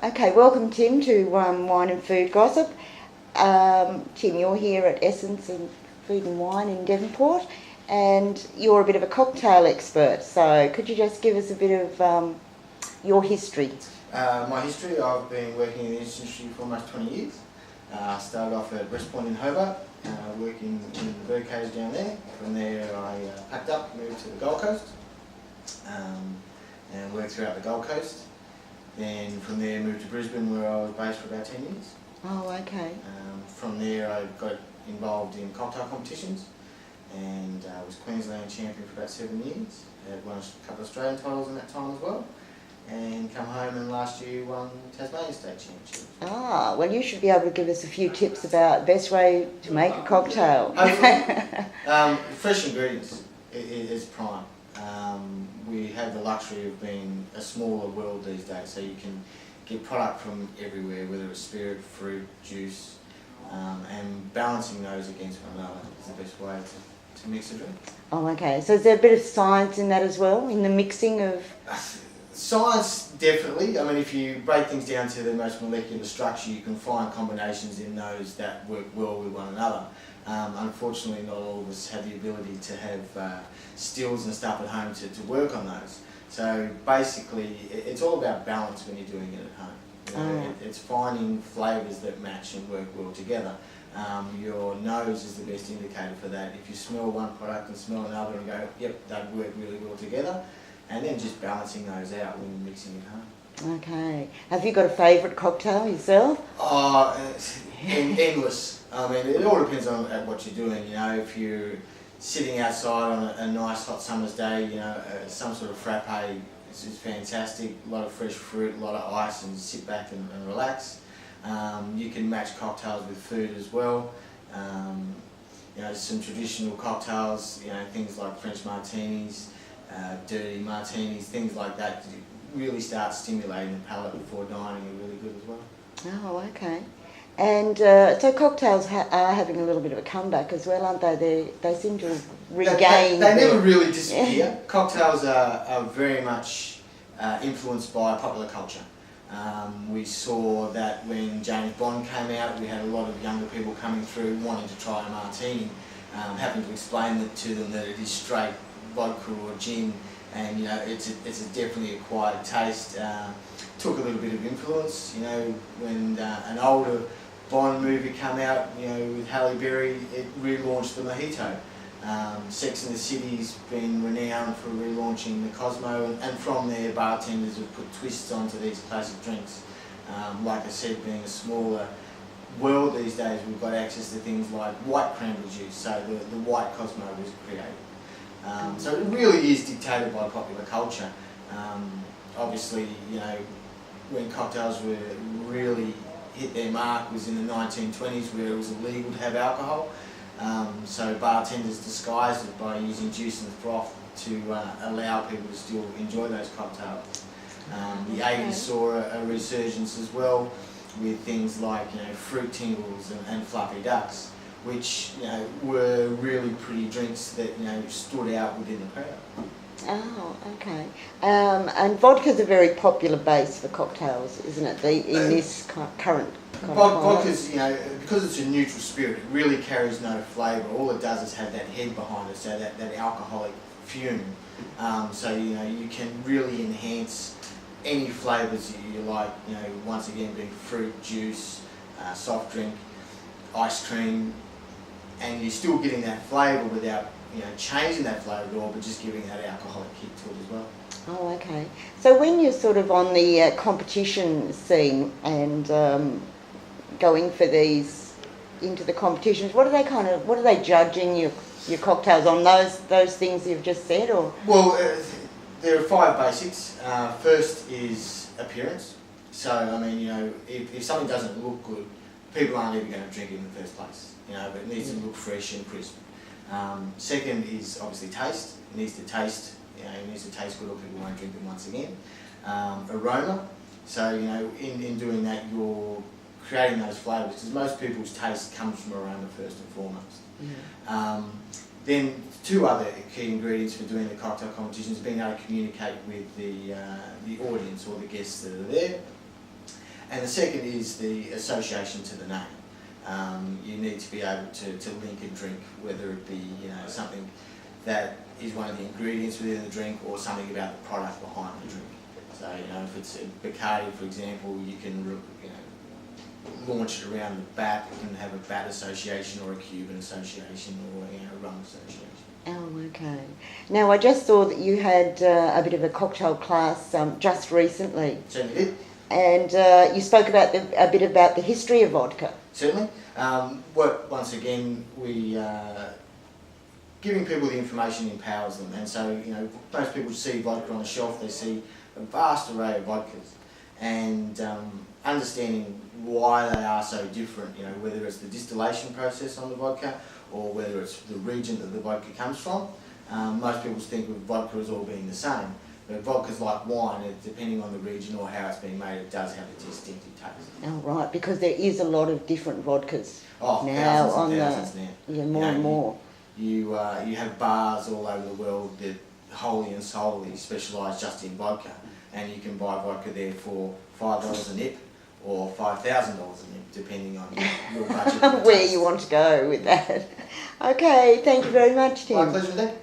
Okay, welcome Tim to Wine and Food Gossip. Tim, you're here at Essence and Food and Wine in Devonport, and you're a bit of a cocktail expert, so could you just give us a bit of your history? My history, I've been working in the industry for almost 20 years. I started off at West Point in Hobart, working in the birdcage down there. From there I packed up, moved to the Gold Coast, and worked throughout the Gold Coast. Then from there moved to Brisbane, where I was based for about 10 years. Oh, okay. From there I got involved in cocktail competitions and was Queensland champion for about 7 years. I won a couple of Australian titles in that time as well. And come home and last year won Tasmania State Championship. Ah, well you should be able to give us a few tips about the best way to make a cocktail. Fresh ingredients is prime. We have the luxury of being a smaller world these days, so you can get product from everywhere, whether it's spirit, fruit, juice, and balancing those against one another is the best way to mix a drink. Oh, okay. So is there a bit of science in that as well, in the mixing of... Science, definitely. I mean, if you break things down to the most molecular structure, you can find combinations in those that work well with one another. Unfortunately, not all of us have the ability to have stills and stuff at home to work on those. So basically, it's all about balance when you're doing it at home. You know, it's finding flavours that match and work well together. Your nose is the best indicator for that. If you smell one product and smell another and go, yep, they'd work really well together. And then just balancing those out when you're mixing at home. Okay. Have you got a favourite cocktail yourself? Oh, endless. I mean, it all depends on what you're doing. You know, if you're sitting outside on a nice hot summer's day, you know, some sort of frappe is fantastic. A lot of fresh fruit, a lot of ice, and sit back and relax. You can match cocktails with food as well. You know, some traditional cocktails, you know, things like French martinis, dirty martinis, things like that, really start stimulating the palate before dining are really good as well. Oh, okay. And so cocktails are having a little bit of a comeback as well, aren't they? They seem to have regained... They never really disappear. Yeah. Cocktails are very much influenced by popular culture. We saw that when James Bond came out, we had a lot of younger people coming through wanting to try a martini, having to explain it to them that it is straight vodka or gin, and you know it's a definitely acquired taste. Took a little bit of influence, you know, when an older Bond movie came out, you know, with Halle Berry, it relaunched the mojito. Sex and the City's been renowned for relaunching the Cosmo, and from there bartenders have put twists onto these classic drinks. Like I said, being a smaller world these days, we've got access to things like white cranberry juice, so the white Cosmo was created. So it really is dictated by popular culture. Obviously, you know, when cocktails were really hit their mark was in the 1920s, where it was illegal to have alcohol. So bartenders disguised it by using juice and froth to allow people to still enjoy those cocktails. The 80s saw a resurgence as well with things like, you know, fruit tingles and fluffy ducks, which, you know, were really pretty drinks that, you know, stood out within the crowd. Oh, okay. And vodka's a very popular base for cocktails, isn't it? In this current vodka's, you know, because it's a neutral spirit, it really carries no flavour. All it does is have that head behind it, so that alcoholic fume. So, you know, you can really enhance any flavours you like. You know, once again, being fruit, juice, soft drink, ice cream. And you're still getting that flavour without, you know, changing that flavour at all, but just giving that alcoholic kick to it as well. Oh, okay. So when you're sort of on the competition scene and going for these into the competitions, what are they judging your cocktails on? Those things you've just said, or? Well, there are 5 basics. First is appearance. So I mean, you know, if something doesn't look good, people aren't even going to drink it in the first place. You know, but it needs to look fresh and crisp. Second is obviously taste. It needs to taste, you know, it needs to taste good or people won't drink it once again. Aroma. So, you know, in doing that, you're creating those flavours, because most people's taste comes from aroma first and foremost. Then 2 other key ingredients for doing the cocktail competitions: being able to communicate with the audience or the guests that are there, And the second is the association to the name. You need to be able to link a drink, whether it be something that is one of the ingredients within the drink or something about the product behind the drink. So if it's a Bacardi, for example, you can launch it around the bat. You can have a bat association or a Cuban association or a rum association. Oh, okay. Now, I just saw that you had a bit of a cocktail class just recently. Certainly did. And you spoke about a bit about the history of vodka. Certainly. Once again, we giving people the information empowers them, and so most people see vodka on the shelf. They see a vast array of vodkas, and understanding why they are so different. Whether it's the distillation process on the vodka or whether it's the region that the vodka comes from. Most people think of vodka as all being the same. But vodka's like wine, depending on the region or how it's been made, it does have a distinctive taste. Oh, right, because there is a lot of different vodkas now on thousands now. Yeah, more and more. You have bars all over the world that wholly and solely specialise just in vodka, and you can buy vodka there for $5 a nip or $5,000 a nip, depending on your budget. Where you want to go with that. Okay, thank you very much, Tim. My pleasure, then.